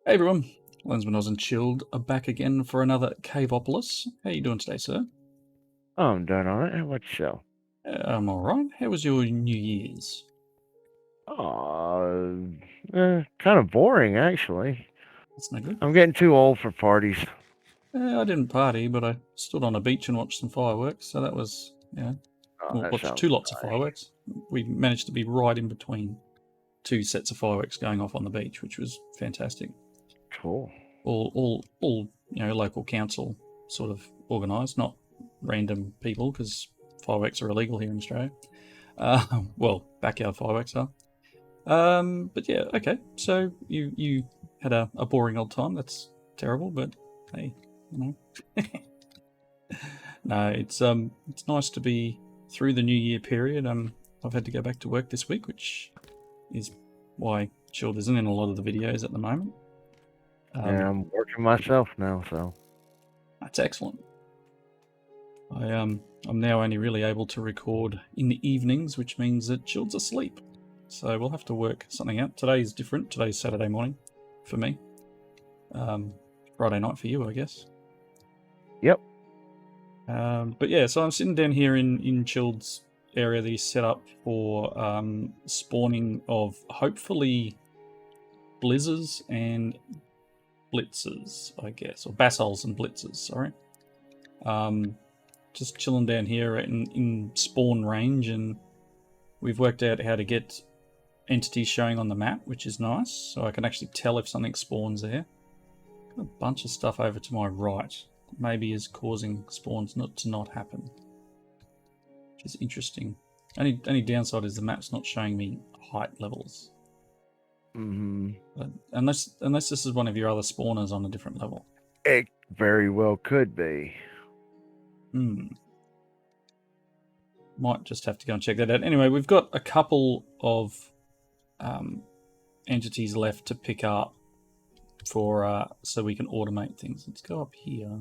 Hey everyone, Lensman Oz and Chilled are back again for another Caveopolis. How you doing today, sir? Oh, I'm doing all right. How about yourself? I'm alright. How was your New Year's? Kind of boring, actually. That's no good. I'm getting too old for parties. I didn't party, but I stood on a beach and watched some fireworks, so that was, Oh, well, that watched sounds two lots of nice. fireworks. We managed to be right in between two sets of fireworks going off on the beach, which was fantastic. Cool. All local council sort of organised, not random people, because fireworks are illegal here in Australia. Well, backyard fireworks are. But yeah, okay. So you had a boring old time. That's terrible, but hey, you know. No, it's nice to be through the New Year period. I've had to go back to work this week, which is why Shield isn't in a lot of the videos at the moment. And I'm working myself now, so. That's excellent. I'm now only really able to record in the evenings, which means that Shield's asleep. So we'll have to work something out. Today's different. Today's Saturday morning for me. Friday night for you, I guess. Yep. But yeah, so I'm sitting down here in Chilled's area that he's set up for spawning of hopefully blizzards and blitzers, I guess, or basols and blitzers. Sorry. Just chilling down here in spawn range, and we've worked out how to get entities showing on the map, which is nice. So I can actually tell if something spawns there. Got a bunch of stuff over to my right. Maybe is causing spawns not to happen, which is interesting. Only downside is the map's not showing me height levels. But unless this is one of your other spawners on a different level. It very well could be. Might just have to go and check that out. Anyway, we've got a couple of entities left to pick up for so we can automate things. Let's go up here.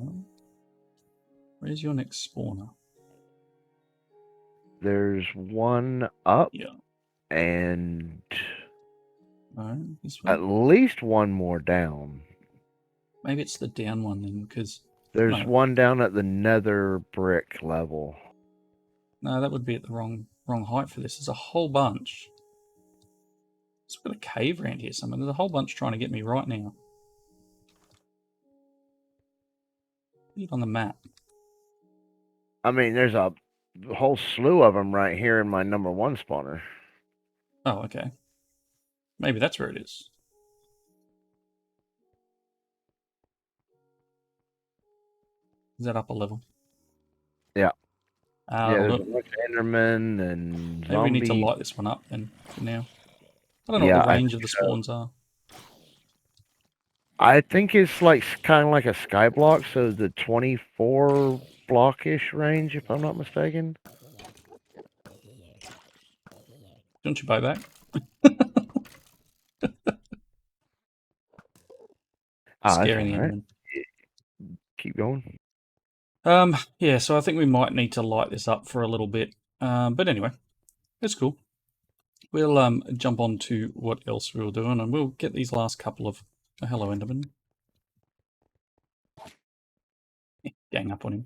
Where's your next spawner? There's one up. Yeah. And No, this way. at least one more down. Maybe it's the down one then, because There's one down at the nether brick level. No, that would be at the wrong height for this. There's a whole bunch. It's got a cave around here somewhere. There's a whole bunch trying to get me right now. Leave on the map. I mean, there's a whole slew of them right here in my #1 spawner. Oh, okay. Maybe that's where it is. Is that up a level? Yeah. Yeah, there's Look. a bunch of Endermen and zombies. Maybe we need to light this one up then for now. I don't know what the range of the spawns are. I think it's like kind of like a sky block, so the 24 block-ish range, if I'm not mistaken. Don't you buy back? Scaring the Enderman. Keep going. Yeah, so I think we might need to light this up for a little bit. But anyway, that's cool. We'll jump on to what else we were doing, and we'll get these last couple of... Oh, hello, Enderman. Gang up on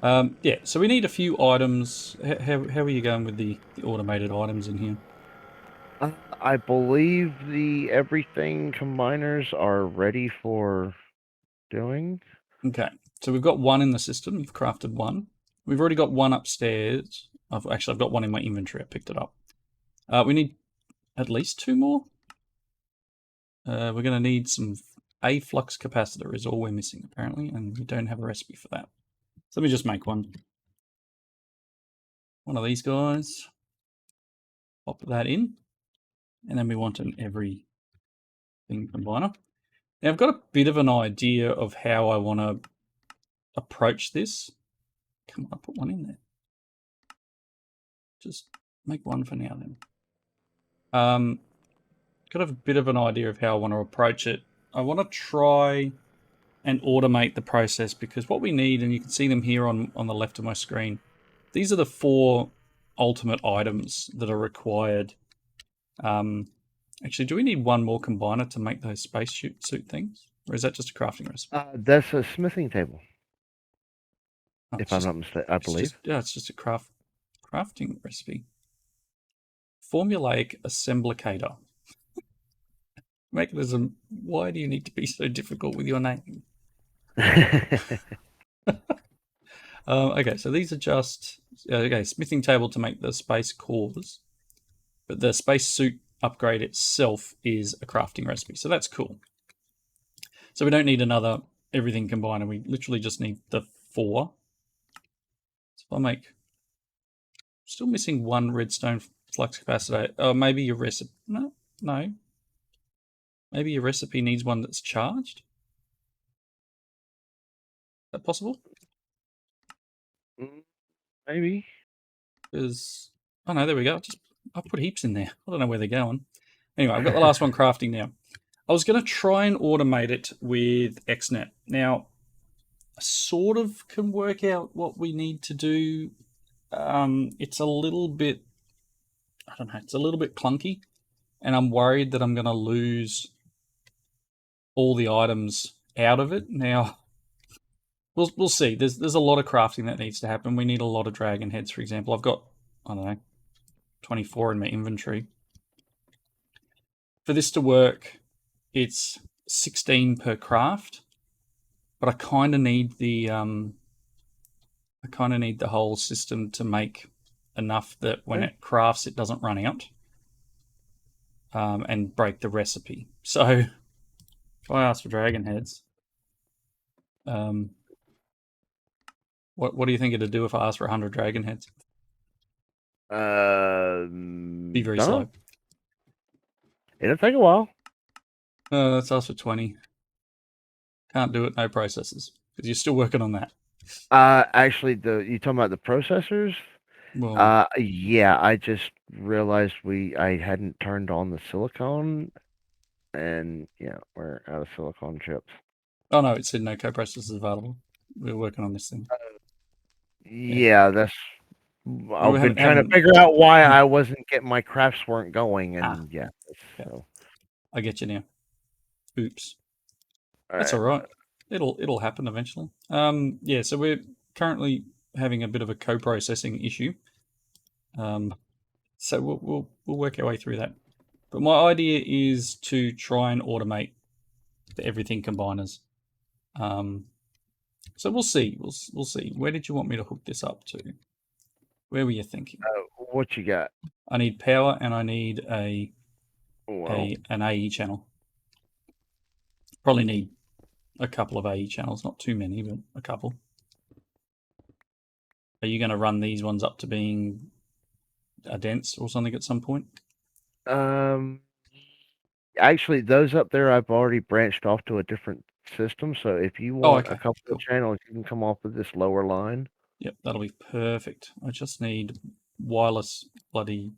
him. Yeah, so we need a few items. How are you going with the automated items in here? I believe the everything combiners are ready for doing. Okay, so we've got one in the system. We've crafted one. We've already got one upstairs. I've got one in my inventory. I picked it up. We need at least two more. We're going to need some... A flux capacitor is all we're missing, apparently, and we don't have a recipe for that. So let me just make one. One of these guys. Pop that in. And then we want an everything combiner. Now I've got a bit of an idea of how I want to approach this. Come on, put one in there. Just make one for now then. Got a bit of an idea of how I want to approach it. I want to try and automate the process, because what we need, and you can see them here on the left of my screen, these are the 4 ultimate items that are required Actually, do we need one more combiner to make those spacesuit things? Or is that just a crafting recipe? That's a smithing table, Oh, if I'm not mistaken. I believe. it's just a crafting recipe. Formulaic assemblator. Mechanism, why do you need to be so difficult with your name? Okay, so these are just okay, smithing table to make the space cores, but the spacesuit upgrade itself is a crafting recipe, so that's cool. So we don't need another everything combiner. We literally just need the 4. So if I make, still missing one redstone flux capacitor. Oh, maybe your recipe. No. Maybe your recipe needs one that's charged. Is that possible? Maybe. Because oh no, there we go. I put heaps in there. I don't know where they're going. Anyway, I've got the last one crafting now. I was going to try and automate it with XNet. Now, I sort of can work out what we need to do. It's a little bit, I don't know, it's a little bit clunky, and I'm worried that I'm going to lose all the items out of it. Now, we'll see. There's a lot of crafting that needs to happen. We need a lot of dragon heads, for example. I've got, I don't know, 24 in my inventory. For this to work, it's 16 per craft, but I kind of need the whole system to make enough that when it crafts, it doesn't run out and break the recipe. So if I ask for dragon heads, what do you think it'd do if I asked for 100 dragon heads? Be very Don't slow. know. It'll take a while. Let's ask for 20. Can't do it, no processors, because you're still working on that. Actually, you talking about the processors? Well, Yeah, I just realized I hadn't turned on the silicon, and yeah, we're out of silicon chips. oh no, it said no co-processors available. We're working on this thing. Yeah, Yeah, that's. we I've been trying to haven't. figure out why I wasn't getting my crafts weren't going, Ah, and yeah, yeah, so I get you now. Oops. all That's right. all right. It'll happen eventually. Yeah. So we're currently having a bit of a co-processing issue. So we'll work our way through that. But my idea is to try and automate the everything combiners. So we'll see. We'll see. Where did you want me to hook this up to? Where were you thinking? What you got? I need power and I need Well, an AE channel. Probably need a couple of AE channels, not too many, but a couple. Are you going to run these ones up to being a dense or something at some point? um, actually, those up there, I've already branched off to a different system. So if you Oh, want a okay, couple of cool. channels, you can come off of this lower line. Yep, that'll be perfect. I just need wireless bloody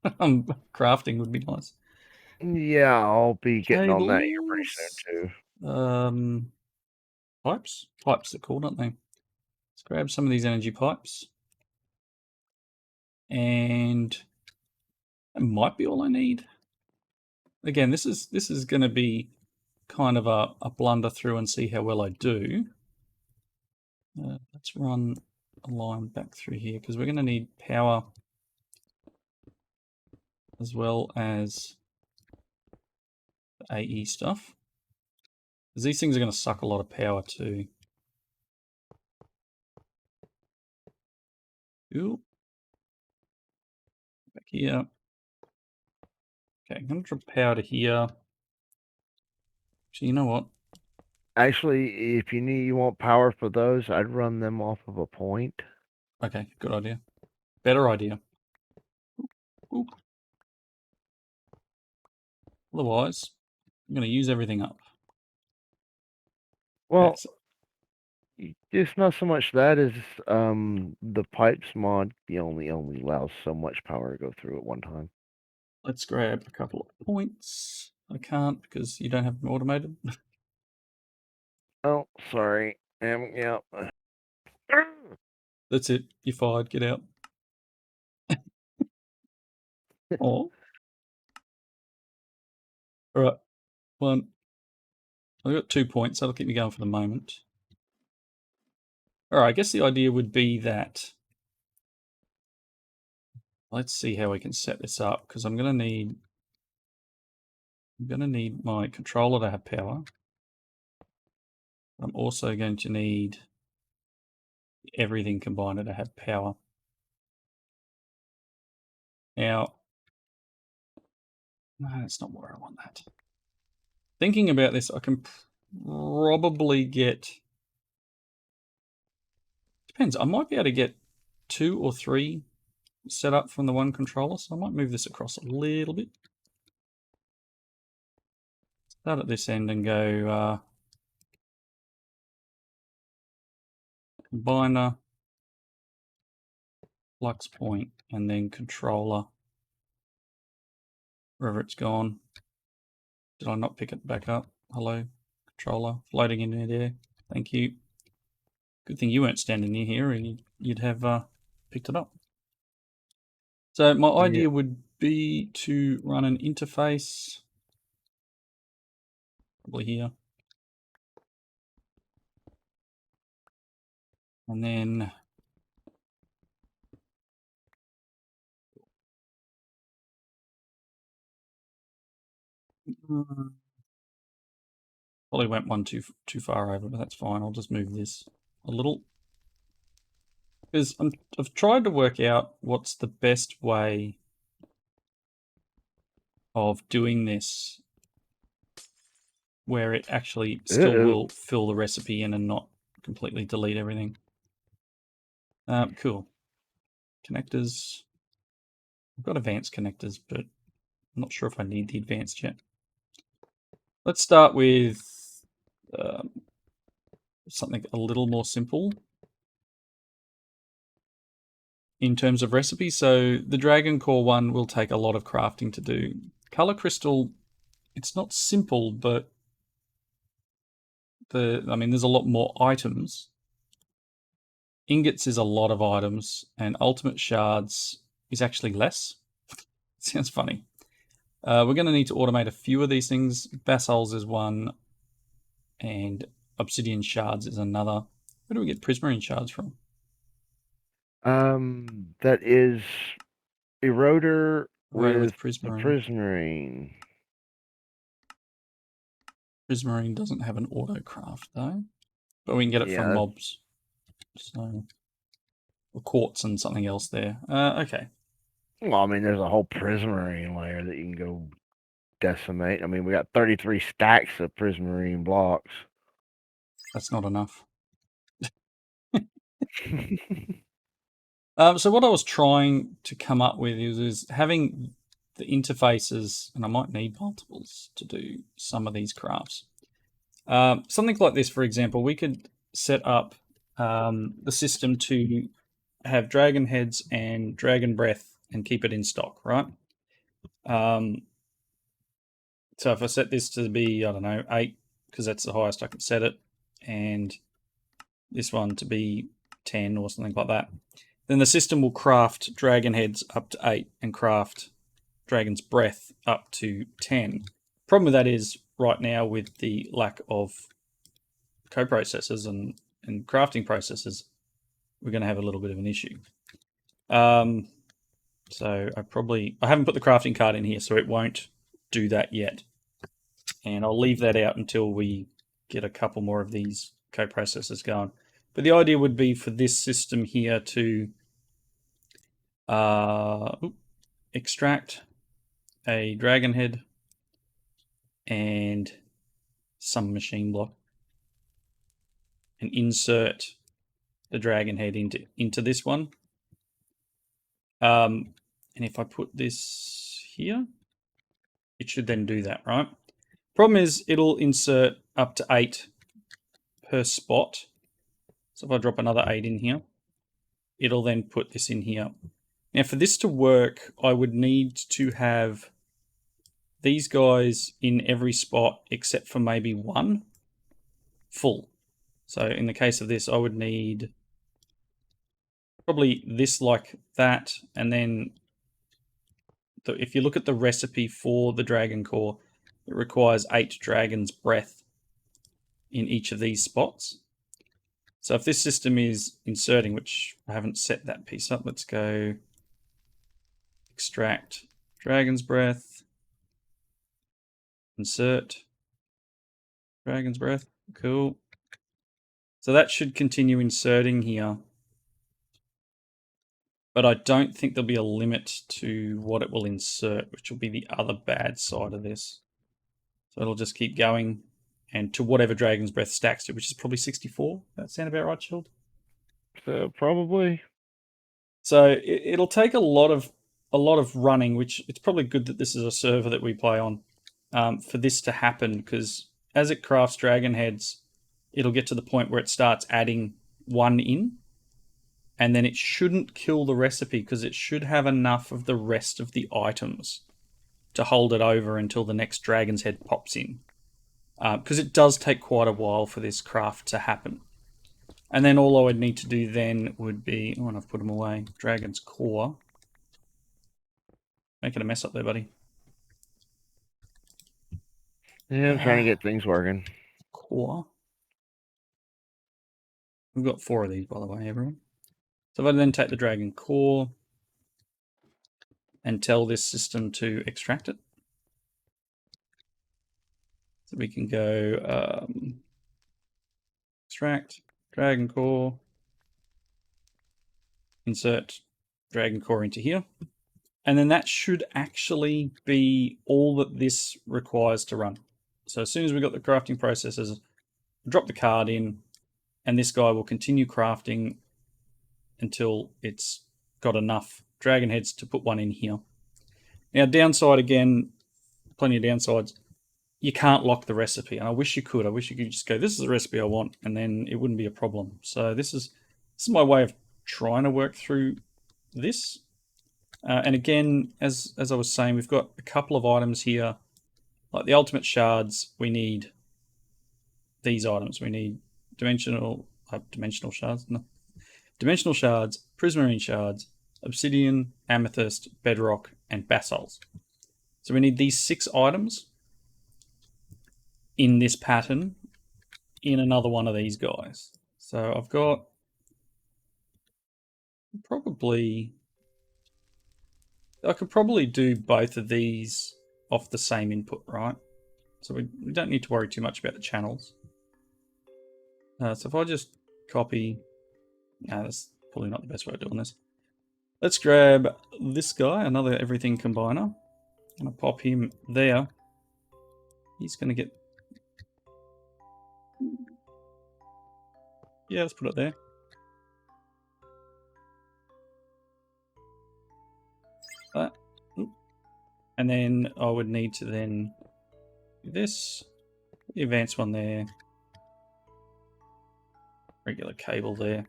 crafting would be nice. Yeah, I'll be getting on that here pretty Cables, soon too. pipes, they're called, aren't they? Let's grab some of these energy pipes, and that might be all I need. Again, this is going to be kind of a blunder through and see how well I do. Let's run a line back through here because we're going to need power as well as the AE stuff. Because these things are going to suck a lot of power too. Ooh. Back here. Okay, I'm going to drop power to here. Actually, you know what? Actually, if you want power for those, I'd run them off of a point. Okay, good idea. Better idea. Ooh. Otherwise, I'm going to use everything up. Well, Okay, so it's not so much that as the pipes mod. Only allows so much power to go through at one time. let's grab a couple of points. I can't because you don't have them automated. Oh, sorry. Yeah. That's it. You're fired. Get out. Oh, All right. One. I've got 2 points. That'll keep me going for the moment. All right. I guess the idea would be that. Let's see how we can set this up, because I'm going to need my controller to have power. I'm also going to need everything combiner to have power. Now, no, that's not where I want that. Thinking about this, I can probably get, depends, I might be able to get 2 or 3 set up from the one controller, so I might move this across a little bit. Start at this end and go combiner, flux point, and then controller, wherever it's gone. Did I not pick it back up? Hello, controller, floating in midair. Thank you. Good thing you weren't standing near here, and you'd have picked it up. So my idea would be to run an interface, probably here, and then probably went one too far over, but that's fine. I'll just move this a little, because I've tried to work out what's the best way of doing this where it actually still will fill the recipe in and not completely delete everything. Cool. Connectors. I've got advanced connectors, but I'm not sure if I need the advanced yet. Let's start with something a little more simple in terms of recipe. So the Dragon Core one will take a lot of crafting to do. Color Crystal, it's not simple, but there's a lot more items. Ingots is a lot of items, and Ultimate Shards is actually less. Sounds funny. We're going to need to automate a few of these things. Basalts is one, and Obsidian Shards is another. Where do we get Prismarine Shards from? That is Eroder with Prismarine. Prismarine. Prismarine doesn't have an auto craft though, but we can get it from mobs. So, or quartz and something else there. Okay. Well, I mean, there's a whole Prismarine layer that you can go decimate. I mean, we got 33 stacks of Prismarine blocks. That's not enough. So what I was trying to come up with is having the interfaces, and I might need multiples to do some of these crafts. Something like this, for example, we could set up the system to have dragon heads and dragon breath and keep it in stock, right? So if I set this to be, I don't know, 8, because that's the highest I can set it, and this one to be 10 or something like that, then the system will craft dragon heads up to 8 and craft dragon's breath up to 10. Problem with that is right now, with the lack of coprocessors and crafting processes, we're going to have a little bit of an issue. So I haven't put the crafting card in here, so it won't do that yet. And I'll leave that out until we get a couple more of these coprocessors going. But the idea would be for this system here to extract a dragon head and some machine block and insert the dragon head into this one. And if I put this here, it should then do that, right? Problem is, it'll insert up to 8 per spot. So if I drop another 8 in here, it'll then put this in here. Now, for this to work, I would need to have these guys in every spot except for maybe one full. So in the case of this, I would need probably this like that, and then if you look at the recipe for the Dragon Core, it requires 8 dragon's breath in each of these spots. So if this system is inserting, which I haven't set that piece up, let's go extract dragon's breath, insert dragon's breath. Cool. So that should continue inserting here. But I don't think there'll be a limit to what it will insert, which will be the other bad side of this. So it'll just keep going, and to whatever dragon's breath stacks to, which is probably 64. That sound about right, Shield? So probably. So it'll take a lot of running, which it's probably good that this is a server that we play on, for this to happen, because as it crafts dragon heads, it'll get to the point where it starts adding one in, and then it shouldn't kill the recipe because it should have enough of the rest of the items to hold it over until the next dragon's head pops in. Because it does take quite a while for this craft to happen. And then all I would need to do then would be, oh, and I've put them away, dragon's core. Making a mess up there, buddy. Yeah, I'm trying to get things working. Core. We've got 4 of these, by the way, everyone. So if I then take the dragon core and tell this system to extract it. So we can go extract dragon core, insert dragon core into here. And then that should actually be all that this requires to run. So as soon as we've got the crafting processes, drop the card in, and this guy will continue crafting until it's got enough dragon heads to put one in here. Now, downside again, plenty of downsides. You can't lock the recipe, and I wish you could. I wish you could just go, this is the recipe I want, and then it wouldn't be a problem. So this is my way of trying to work through this. And again, as I was saying, we've got a couple of items here, like the ultimate shards. We need these items. We need dimensional shards, prismarine shards, obsidian, amethyst, bedrock, and basalts. So we need these 6 items in this pattern in another one of these guys. So I've got I could probably do both of these off the same input, right? So we don't need to worry too much about the channels. So if I just copy, that's probably not the best way of doing this. Let's grab this guy, another everything combiner. I'm gonna pop him there. He's gonna get, yeah, let's put it there. That. And then I would need to then do this, the advanced one there, regular cable there.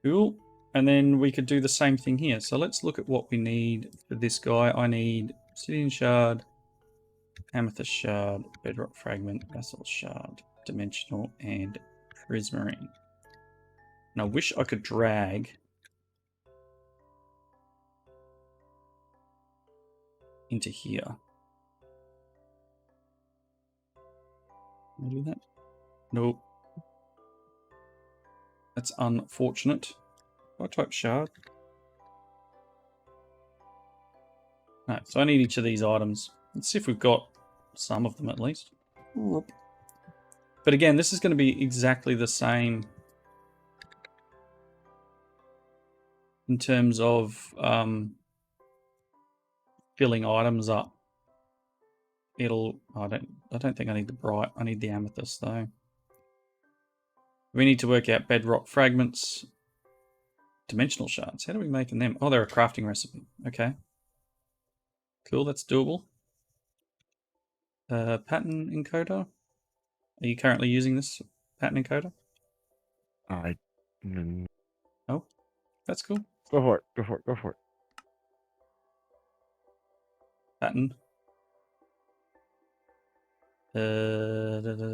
Cool. And then we could do the same thing here. So let's look at what we need for this guy. I need obsidian shard, amethyst shard, bedrock fragment, basalt shard, dimensional, and prismarine. And I wish I could drag into here. Can I do that? Nope. That's unfortunate. I type shard. No, so I need each of these items. Let's see if we've got some of them at least. But again, this is going to be exactly the same in terms of filling items up. I don't think I need the bright. I need the amethyst though. We need to work out bedrock fragments, dimensional shards. How do we make them? Oh, they're a crafting recipe. Okay. Cool, that's doable. Pattern encoder. Are you currently using this pattern encoder? Oh, that's cool. Go for it. Go for it. Go for it. Pattern.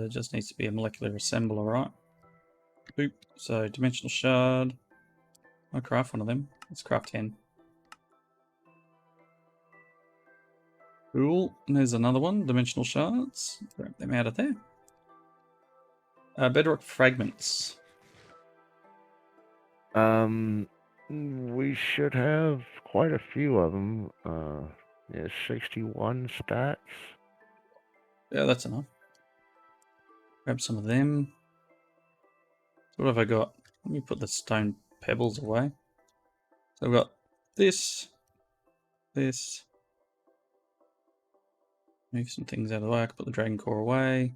Just needs to be a molecular assembler, right? Boop. So dimensional shard. I'll craft one of them. Let's craft 10. Cool. And there's another one. Dimensional shards. Grab them out of there. Bedrock fragments. We should have quite a few of them. Yeah, 61 stacks. Yeah, that's enough. Grab some of them. What have I got? Let me put the stone pebbles away. So I've got this. Move some things out of the way. I can put the dragon core away.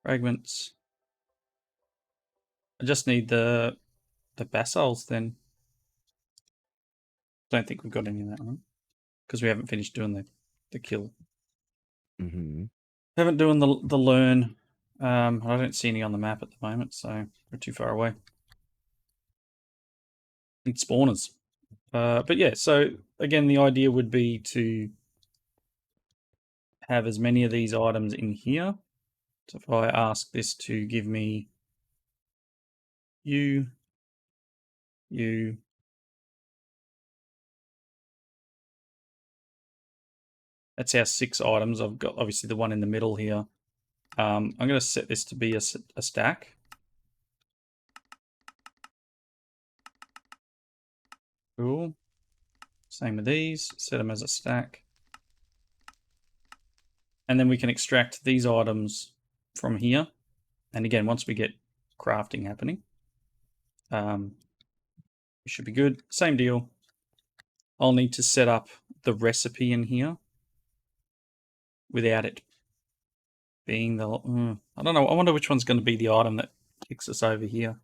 Fragments. I just need the basalts then. Don't think we've got any of that one because we haven't finished doing the kill. Mm-hmm. Haven't doing the learn. I don't see any on the map at the moment, so we're too far away. Need spawners. But yeah, so again, the idea would be to have as many of these items in here. So if I ask this to give me you, that's our 6 items. I've got obviously the one in the middle here. I'm going to set this to be a stack. Cool. Same with these. Set them as a stack. And then we can extract these items from here. And again, once we get crafting happening, we should be good. Same deal. I'll need to set up the recipe in here without it being the... I don't know. I wonder which one's going to be the item that kicks us over here.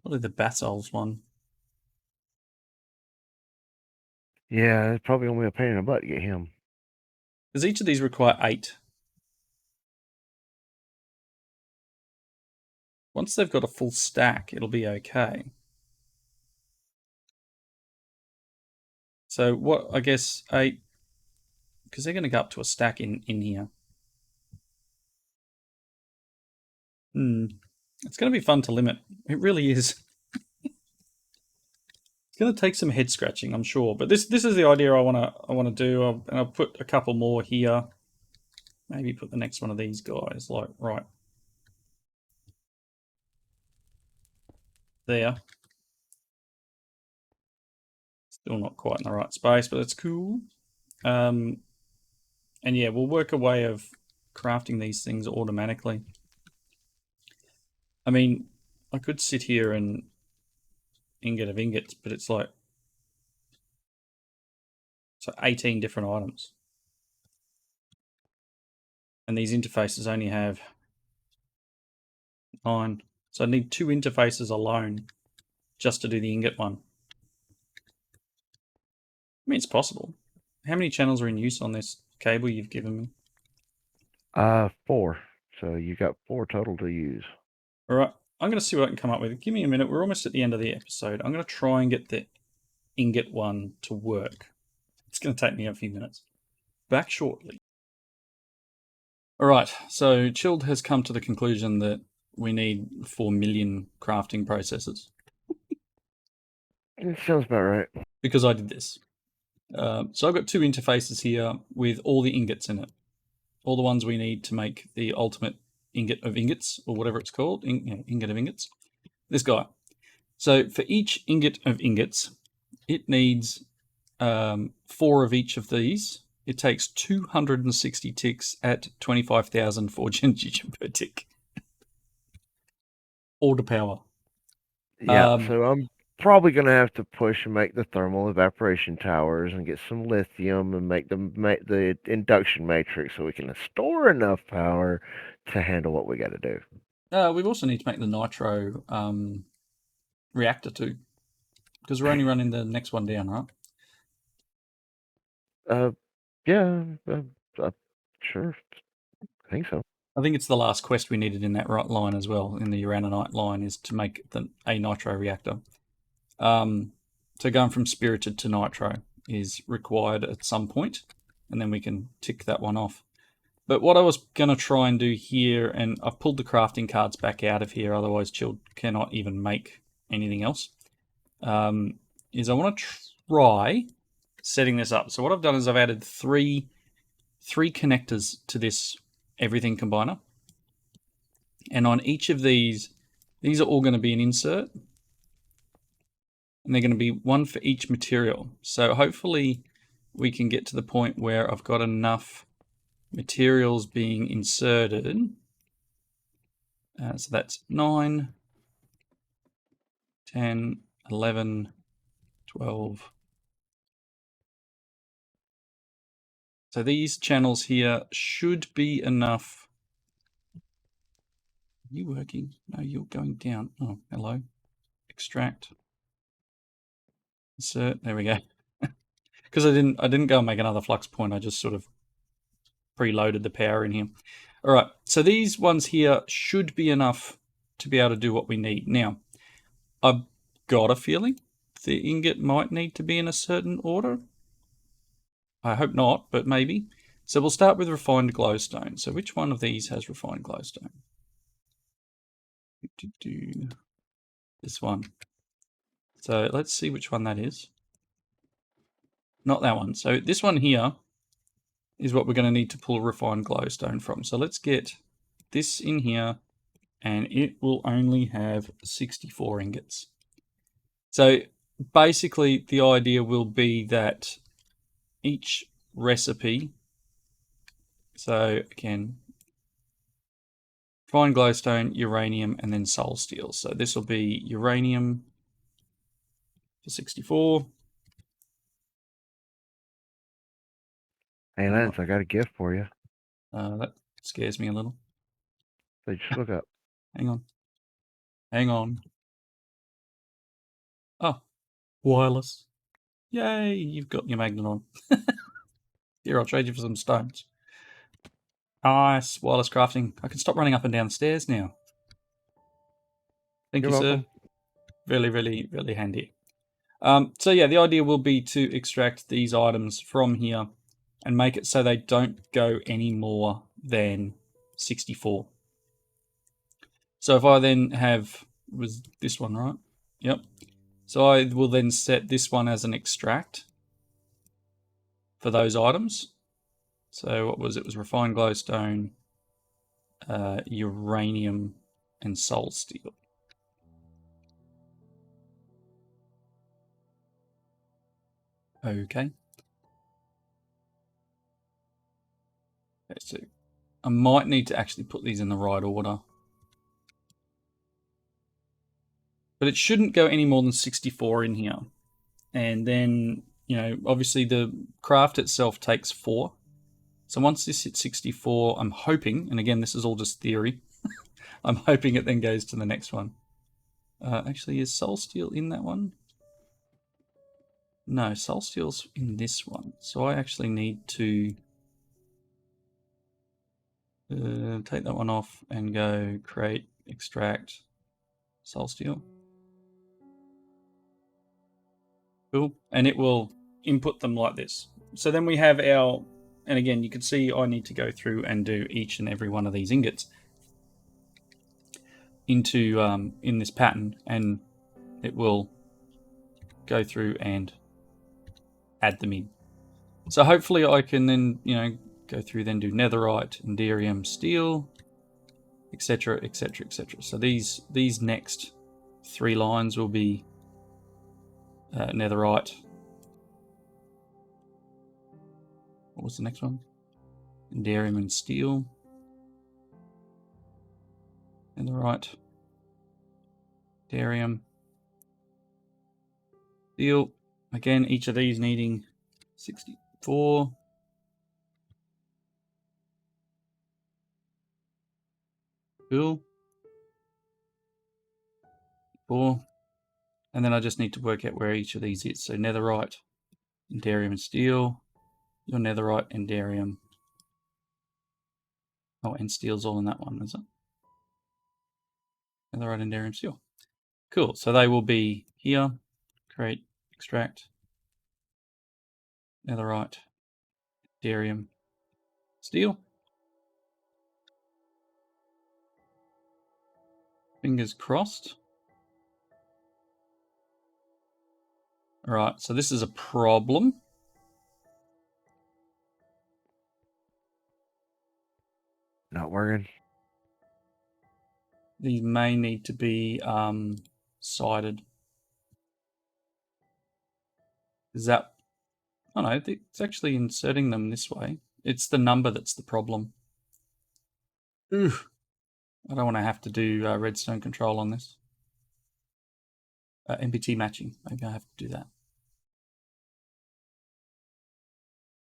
Probably the basalts one. Yeah, it's probably only a pain in the butt to get him. Because each of these require 8. Once they've got a full stack, it'll be okay. So what, I guess 8, because they're going to go up to a stack in here. It's going to be fun to limit. It really is. It's going to take some head scratching, I'm sure. But this is the idea I want to do. And I'll put a couple more here. Maybe put the next one of these guys, like right there. Still not quite in the right space, but it's cool. And yeah, we'll work a way of crafting these things automatically. I mean, I could sit here and ingot of ingots, but it's like, so 18 different items. And these interfaces only have 9. So I need 2 interfaces alone just to do the ingot one. I mean, it's possible. How many channels are in use on this cable you've given me? 4. So you got 4 total to use. All right, I'm going to see what I can come up with. Give me a minute. We're almost at the end of the episode. I'm going to try and get the ingot one to work. It's going to take me a few minutes. Back shortly. All right, so Chilled has come to the conclusion that we need 4 million crafting processes. It sounds about right. Because I did this. So I've got 2 interfaces here with all the ingots in it. All the ones we need to make the ultimate ingot of ingots, or whatever it's called, ingot of ingots. This guy. So for each ingot of ingots, it needs 4 of each of these. It takes 260 ticks at 25,000 forge energy per tick. All to power. Yeah, so I'm probably going to have to push and make the thermal evaporation towers and get some lithium and make the induction matrix so we can store enough power to handle what we got to do. We also need to make the nitro reactor too, because we're only running the next one down, right? Yeah, sure. I think so. I think it's the last quest we needed in that right line as well, in the Uranite line, is to make a nitro reactor. So going from spirited to nitro is required at some point, and then we can tick that one off. But what I was going to try and do here, and I've pulled the crafting cards back out of here, otherwise Chilled cannot even make anything else, is I want to try setting this up. So what I've done is I've added three connectors to this everything combiner. And on each of these are all going to be an insert. And they're going to be one for each material. So hopefully we can get to the point where I've got enough materials being inserted. So that's 9, 10, 11, 12. So these channels here should be enough. Are you working? No, you're going down. Oh, hello. Extract. Insert. There we go. Because I didn't go and make another flux point. I just sort of preloaded the power in here. All right. So these ones here should be enough to be able to do what we need. Now, I've got a feeling the ingot might need to be in a certain order. I hope not, but maybe. So we'll start with refined glowstone. So which one of these has refined glowstone? This one. So let's see which one that is. Not that one. So this one here is what we're going to need to pull refined glowstone from. So let's get this in here, and it will only have 64 ingots. So basically the idea will be that each recipe, so again, refined glowstone, uranium, and then soul steel. So this will be uranium for 64. Hey, Lance, I got a gift for you. That scares me a little. So just look up. Hang on. Hang on. Oh, wireless. Yay, you've got your magnet on. Here, I'll trade you for some stones. Nice, wireless crafting. I can stop running up and down the stairs now. Thank you, welcome. sir. Really, really, really handy. So yeah, the idea will be to extract these items from here and make it so they don't go any more than 64. So if I then have, was this one right? Yep. So I will then set this one as an extract for those items. So what was it? It was refined glowstone, uranium, and soul steel. Okay. Okay, so I might need to actually put these in the right order. But it shouldn't go any more than 64 in here. And then, obviously the craft itself takes 4. So once this hits 64, I'm hoping, and again, this is all just theory, I'm hoping it then goes to the next one. Actually, is soul steel in that one? No, soul steel's in this one. So I actually need to take that one off and go create, extract, soul steel. Cool. And it will input them like this. So then we have our, and again, you can see I need to go through and do each and every one of these ingots into in this pattern, and it will go through and add them in. So hopefully I can then, go through, then do netherite, enderium, steel, etc., etc., etc. So these next 3 lines will be netherite. What was the next one? Enderium and steel. Netherite. Enderium. Steel. Again, each of these needing 64. Cool. 4. And then I just need to work out where each of these is. So netherite, enderium, and steel. Your netherite, enderium. Oh, and steel's all in that one, is it? Netherite, enderium, steel. Cool. So they will be here. Create, extract, netherite, enderium, steel. Fingers crossed. All right, so this is a problem. Not working. These may need to be sided. Is that... Oh no, it's actually inserting them this way. It's the number that's the problem. Ooh, I don't want to have to do redstone control on this. MPT matching, maybe I have to do that.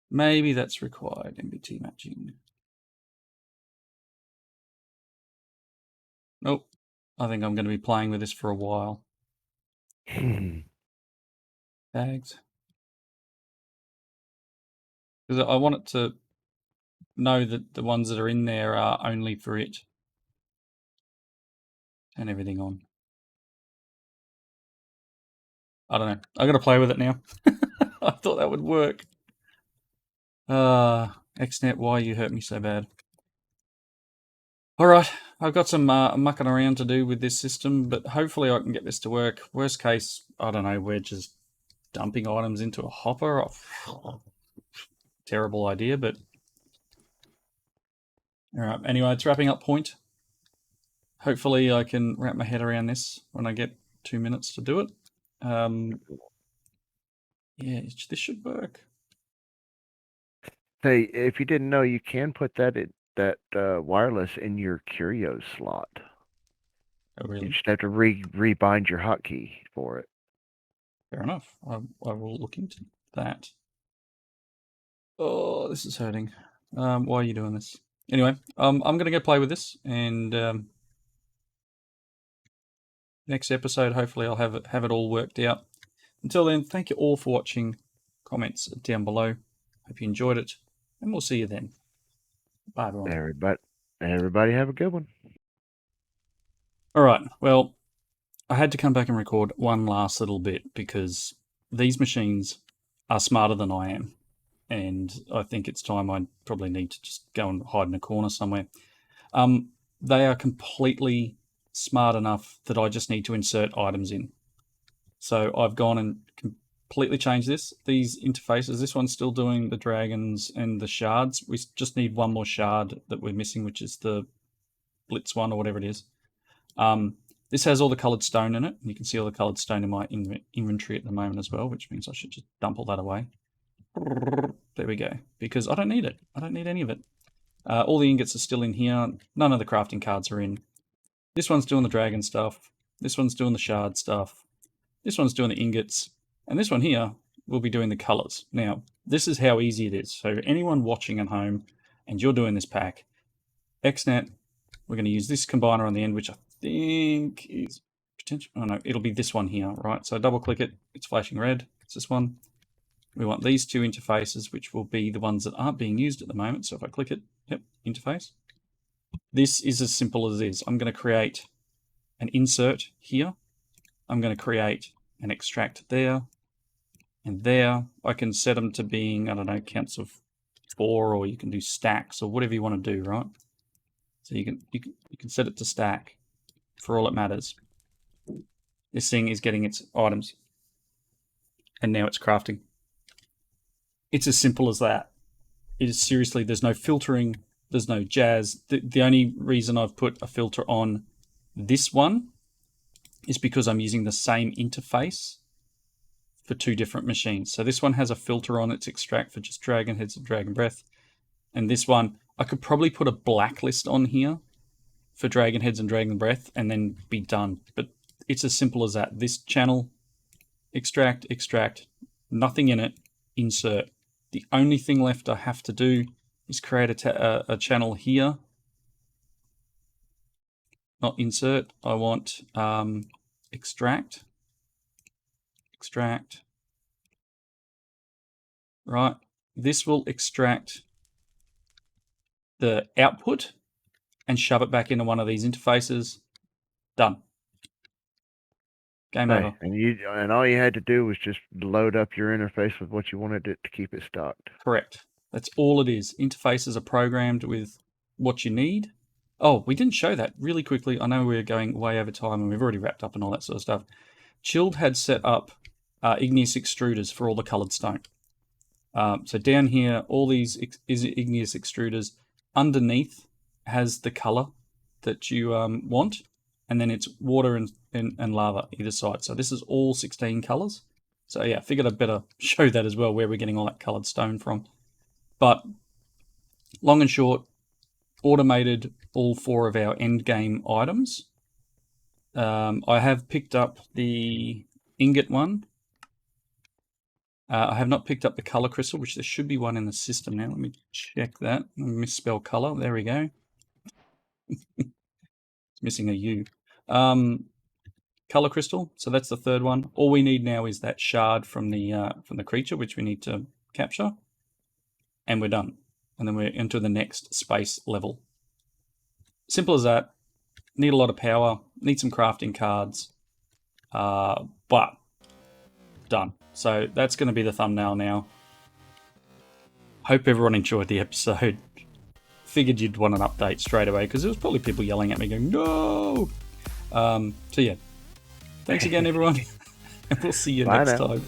Maybe that's required, MPT matching. Nope, I think I'm going to be playing with this for a while. Tags. Because I want it to know that the ones that are in there are only for it. And everything on. I don't know. I got to play with it now. I thought that would work. XNet, why you hurt me so bad? Alright, I've got some mucking around to do with this system, but hopefully I can get this to work. Worst case, I don't know, we're just dumping items into a hopper. Terrible idea, but... Alright, anyway, it's wrapping up point. Hopefully I can wrap my head around this when I get 2 minutes to do it. Yeah, this should work. Hey, if you didn't know, you can put that wireless in your curio slot. Oh, really? You just have to rebind your hotkey for it. Fair enough. I will look into that. Oh, this is hurting. Why are you doing this? Anyway, I'm going to go play with this, and next episode, hopefully I'll have it all worked out. Until then, thank you all for watching. Comments down below. Hope you enjoyed it, and we'll see you then. Bye, everyone. Everybody have a good one. All right, well, I had to come back and record one last little bit because these machines are smarter than I am. And I think it's time I probably need to just go and hide in a corner somewhere. They are completely smart enough that I just need to insert items in. So I've gone and completely changed this. These interfaces, this one's still doing the dragons and the shards. We just need one more shard that we're missing, which is the Blitz one or whatever it is. This has all the coloured stone in it. You can see all the coloured stone in my inventory at the moment as well, which means I should just dump all that away. There we go, because I don't need it. I don't need any of it. All the ingots are still in here. None of the crafting cards are in. This one's doing the dragon stuff. This one's doing the shard stuff. This one's doing the ingots. And this one here will be doing the colors. Now, this is how easy it is. So anyone watching at home and you're doing this pack, XNet, we're going to use this combiner on the end, which I think is potential. Oh no, it'll be this one here, right? So double click it. It's flashing red. It's this one. We want these two interfaces, which will be the ones that aren't being used at the moment. So if I click it, yep, interface. This is as simple as it is. I'm going to create an insert here. I'm going to create an extract there and there. I can set them to being, I don't know, counts of 4, or you can do stacks or whatever you want to do, right? So you can set it to stack for all it matters. This thing is getting its items. And now it's crafting. It's as simple as that. It is seriously, there's no filtering, there's no jazz. The only reason I've put a filter on this one is because I'm using the same interface for 2 different machines. So this one has a filter on its extract for just dragon heads and dragon breath. And this one, I could probably put a blacklist on here for dragon heads and dragon breath and then be done. But it's as simple as that. This channel, extract, nothing in it, insert. The only thing left I have to do is create a channel here. Not insert. I want extract. Right. This will extract the output and shove it back into one of these interfaces. Done. Game over. And all you had to do was just load up your interface with what you wanted it to keep it stocked. Correct. That's all it is. Interfaces are programmed with what you need, Oh, we didn't show that really quickly. I know we're going way over time and we've already wrapped up and all that sort of stuff. Chilled had set up igneous extruders for all the coloured stone. So down here, all these igneous extruders underneath has the colour that you want, and then it's water and lava either side. So this is all 16 colours. So yeah, I figured I'd better show that as well, where we're getting all that coloured stone from. But long and short, automated all 4 of our end game items. I have picked up the ingot one. I have not picked up the color crystal, which there should be one in the system now. Let me check that. Misspell color. There we go. It's missing a U. Color crystal. So that's the 3rd one. All we need now is that shard from the creature, which we need to capture, and we're done. And then we're into the next space level. Simple as that. Need a lot of power. Need some crafting cards. But done. So that's going to be the thumbnail now. Hope everyone enjoyed the episode. Figured you'd want an update straight away because there was probably people yelling at me going, no! So yeah. Thanks again, everyone. And we'll see you next time.